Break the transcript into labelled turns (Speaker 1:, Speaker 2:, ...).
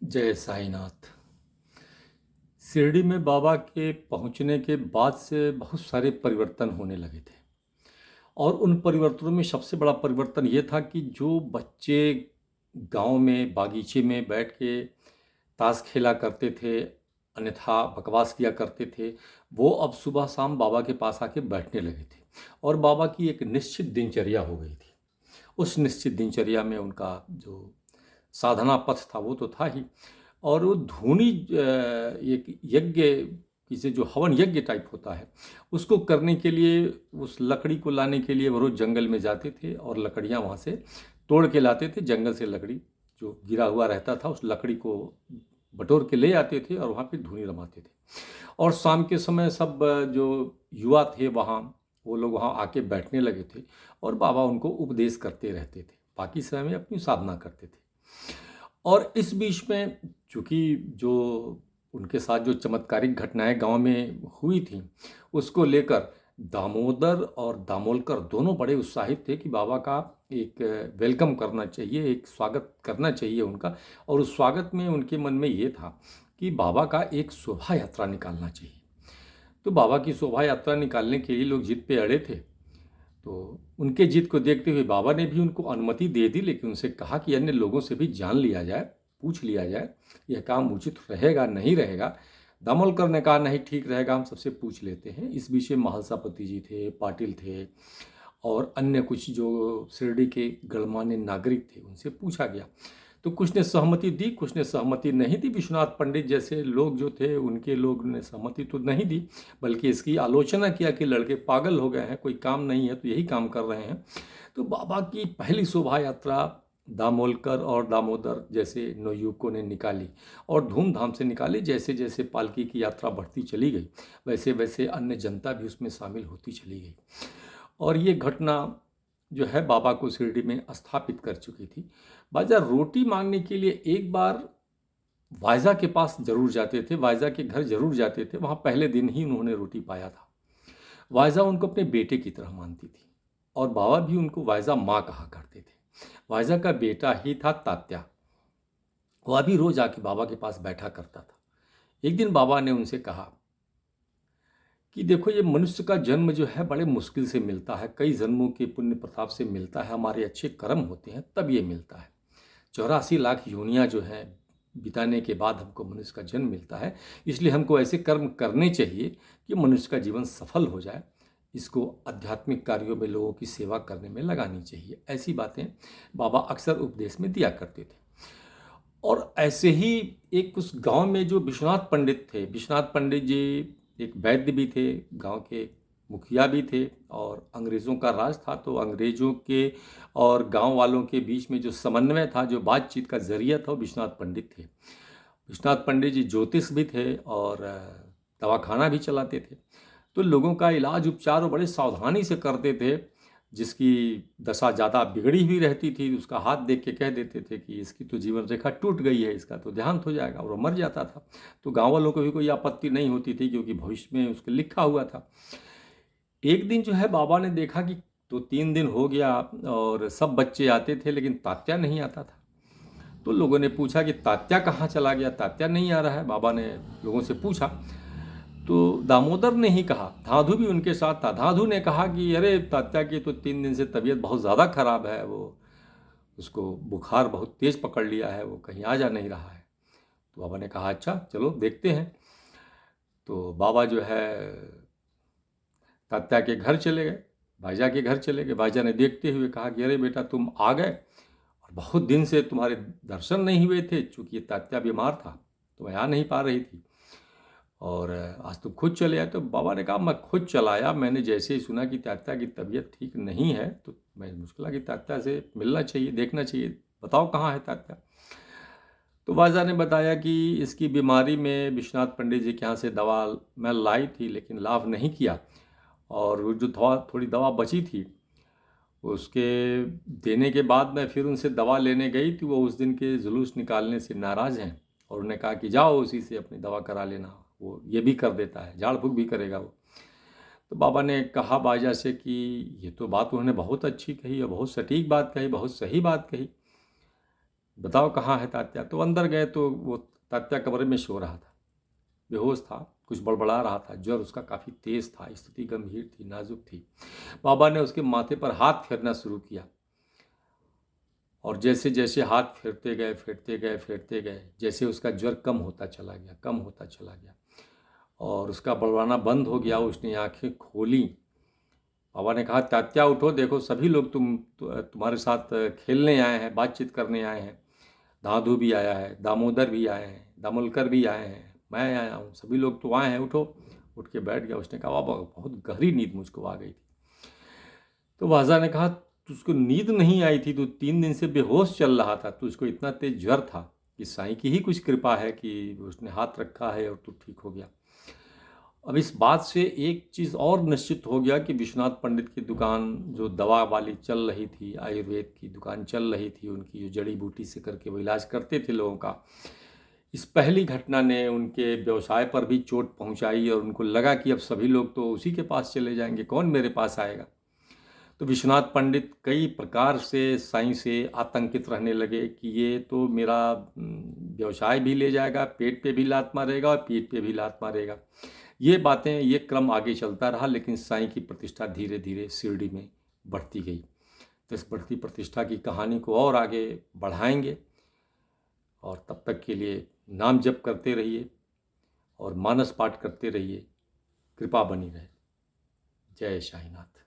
Speaker 1: जय साईनाथ। शिरडी में बाबा के पहुंचने के बाद से बहुत सारे परिवर्तन होने लगे थे। और उन परिवर्तनों में सबसे बड़ा परिवर्तन ये था कि जो बच्चे गांव में बागीचे में बैठ के ताश खेला करते थे, अन्यथा बकवास किया करते थे, वो अब सुबह शाम बाबा के पास आके बैठने लगे थे। और बाबा की एक निश्चित दिनचर्या हो गई थी। उस निश्चित दिनचर्या में उनका जो साधना पथ था वो तो था ही। और वो धूनी एक यज्ञ, किसे जो हवन यज्ञ टाइप होता है, उसको करने के लिए, उस लकड़ी को लाने के लिए वो रोज़ जंगल में जाते थे और लकड़ियाँ वहाँ से तोड़ के लाते थे। जंगल से लकड़ी जो गिरा हुआ रहता था, उस लकड़ी को बटोर के ले आते थे और वहाँ पे धूनी रमाते थे। और शाम के समय सब जो युवा थे वहाँ, वो लोग वहाँ आके बैठने लगे थे और बाबा उनको उपदेश करते रहते थे। बाकी समय में अपनी साधना करते थे। और इस बीच में चूँकि जो उनके साथ जो चमत्कारिक घटनाएं गांव में हुई थी, उसको लेकर दामोदर और दामोलकर दोनों बड़े उत्साहित थे कि बाबा का एक वेलकम करना चाहिए, एक स्वागत करना चाहिए उनका। और उस स्वागत में उनके मन में ये था कि बाबा का एक शोभा यात्रा निकालना चाहिए। तो बाबा की शोभा यात्रा निकालने के लिए लोग जिद पे अड़े थे। तो उनके जिद को देखते हुए बाबा ने भी उनको अनुमति दे दी, लेकिन उनसे कहा कि अन्य लोगों से भी जान लिया जाए, पूछ लिया जाए, यह काम उचित रहेगा नहीं रहेगा। दामोलकर ने कहा नहीं, ठीक रहेगा, हम सबसे पूछ लेते हैं। इस बीच में महालसापति जी थे, पाटिल थे और अन्य कुछ जो शिरडी के गणमान्य नागरिक थे, उनसे पूछा गया। तो कुछ ने सहमति दी, कुछ ने सहमति नहीं दी। विश्वनाथ पंडित जैसे लोग जो थे, उनके लोग ने सहमति तो नहीं दी, बल्कि इसकी आलोचना किया कि लड़के पागल हो गए हैं, कोई काम नहीं है तो यही काम कर रहे हैं। तो बाबा की पहली शोभा यात्रा दामोलकर और दामोदर जैसे नवयुवकों ने निकाली और धूमधाम से निकाली। जैसे जैसे पालकी की यात्रा बढ़ती चली गई, वैसे वैसे अन्य जनता भी उसमें शामिल होती चली गई। और ये घटना जो है बाबा को शिरडी में स्थापित कर चुकी थी। बाजा रोटी मांगने के लिए एक बार वाइजा के पास जरूर जाते थे, वाइजा के घर जरूर जाते थे। वहाँ पहले दिन ही उन्होंने रोटी पाया था। वाइजा उनको अपने बेटे की तरह मानती थी और बाबा भी उनको वाइजा माँ कहा करते थे। वाइजा का बेटा ही था तात्या। वह भी रोज आके बाबा के पास बैठा करता था। एक दिन बाबा ने उनसे कहा कि देखो, ये मनुष्य का जन्म जो है बड़े मुश्किल से मिलता है, कई जन्मों के पुण्य प्रताप से मिलता है, हमारे अच्छे कर्म होते हैं तब ये मिलता है। 84 लाख योनियाँ जो हैं बिताने के बाद हमको मनुष्य का जन्म मिलता है। इसलिए हमको ऐसे कर्म करने चाहिए कि मनुष्य का जीवन सफल हो जाए। इसको आध्यात्मिक कार्यों में, लोगों की सेवा करने में लगानी चाहिए। ऐसी बातें बाबा अक्सर उपदेश में दिया करते थे। और ऐसे ही एक उस गांव में जो विश्वनाथ पंडित थे, विश्वनाथ पंडित जी एक वैद्य भी थे, गांव के मुखिया भी थे। और अंग्रेज़ों का राज था, तो अंग्रेज़ों के और गांव वालों के बीच में जो समन्वय था, जो बातचीत का जरिया था, वो विश्वनाथ पंडित थे। विश्वनाथ पंडित जी ज्योतिष भी थे और दवाखाना भी चलाते थे। तो लोगों का इलाज उपचार वो बड़े सावधानी से करते थे। जिसकी दशा ज़्यादा बिगड़ी हुई रहती थी, उसका हाथ देख के कह देते थे कि इसकी तो जीवन रेखा टूट गई है, इसका तो देहांत हो जाएगा, और वो मर जाता था। तो गाँव वालों को भी कोई आपत्ति नहीं होती थी, क्योंकि भविष्य में उसके लिखा हुआ था। एक दिन जो है बाबा ने देखा कि 2-3 दिन हो गया और सब बच्चे आते थे, लेकिन तात्या नहीं आता था। तो लोगों ने पूछा कि तात्या कहाँ चला गया, तात्या नहीं आ रहा है। बाबा ने लोगों से पूछा तो दामोदर ने ही कहा, धाधु भी उनके साथ था। धाधु ने कहा कि अरे, तात्या की तो 3 दिन से तबीयत बहुत ज़्यादा खराब है, वो उसको बुखार बहुत तेज़ पकड़ लिया है, वो कहीं आ जा नहीं रहा है। तो बाबा ने कहा अच्छा चलो देखते हैं। तो बाबा जो है तात्या के घर चले गए, भाईजा के घर चले गए। भाईजा ने देखते हुए कहा कि अरे बेटा, तुम आ गए, और बहुत दिन से तुम्हारे दर्शन नहीं हुए थे। चूँकि तात्या बीमार था तो मैं आ नहीं पा रही थी, और आज तुम खुद चले आए। तो बाबा ने कहा मैं खुद चला आया, मैंने जैसे ही सुना कि तात्या की तबीयत ठीक नहीं है तो मैं मुझको लगा कि तात्या से मिलना चाहिए, देखना चाहिए, बताओ कहाँ है तात्या। तो वाजा ने बताया कि इसकी बीमारी में विश्वनाथ पंडित जी के यहाँ से दवा मैं लाई थी, लेकिन लाभ नहीं किया। और वो जो थोड़ी दवा बची थी, उसके देने के बाद मैं फिर उनसे दवा लेने गई थी। वो उस दिन के जुलूस निकालने से नाराज़ हैं और उन्होंने कहा कि जाओ उसी से अपनी दवा करा लेना, वो ये भी कर देता है, झाड़ फूँक भी करेगा वो। तो बाबा ने कहा बाजा से कि ये तो बात उन्होंने बहुत अच्छी कही और बहुत सटीक बात कही, बहुत सही बात कही, बताओ कहाँ है तात्या। तो अंदर गए तो वो तात्या कमरे में सो रहा था, बेहोश था, कुछ बड़बड़ा रहा था, ज्वर उसका काफ़ी तेज था, स्थिति गंभीर थी, नाजुक थी। बाबा ने उसके माथे पर हाथ फेरना शुरू किया और जैसे जैसे हाथ फेरते गए, जैसे उसका ज्वर कम होता चला गया, कम होता चला गया और उसका बड़बड़ाना बंद हो गया। उसने आंखें खोली। बाबा ने कहा, तात्या उठो, देखो सभी लोग तुम्हारे साथ खेलने आए हैं, बातचीत करने आए हैं। दादू भी आया है, दामोदर भी आए हैं, दामोलकर भी आए हैं, मैं आया हूँ, सभी लोग तो आए हैं, उठो। उठ के बैठ गया। उसने कहा, बाबा बहुत गहरी नींद मुझको आ गई थी। तो वाजा ने कहा, तुझको नींद नहीं आई थी, तू 3 दिन से बेहोश चल रहा था, तुझको इतना तेज ज्वर था कि साईं की ही कुछ कृपा है कि उसने हाथ रखा है और तू ठीक हो गया। अब इस बात से एक चीज़ और निश्चित हो गया कि विश्वनाथ पंडित की दुकान जो दवा वाली चल रही थी, आयुर्वेद की दुकान चल रही थी उनकी, जो जड़ी बूटी से करके वो इलाज करते थे लोगों का, इस पहली घटना ने उनके व्यवसाय पर भी चोट पहुंचाई और उनको लगा कि अब सभी लोग तो उसी के पास चले जाएंगे, कौन मेरे पास आएगा। तो विश्वनाथ पंडित कई प्रकार से साईं से आतंकित रहने लगे कि ये तो मेरा व्यवसाय भी ले जाएगा, पेट पे भी लात मारेगा और पीठ पे भी लात मारेगा। ये बातें, ये क्रम आगे चलता रहा, लेकिन साईं की प्रतिष्ठा धीरे धीरे शिरडी में बढ़ती गई। तो इस बढ़ती प्रतिष्ठा की कहानी को और आगे बढ़ाएंगे और तब तक के लिए नाम जप करते रहिए और मानस पाठ करते रहिए। कृपा बनी रहे। जय साईनाथ।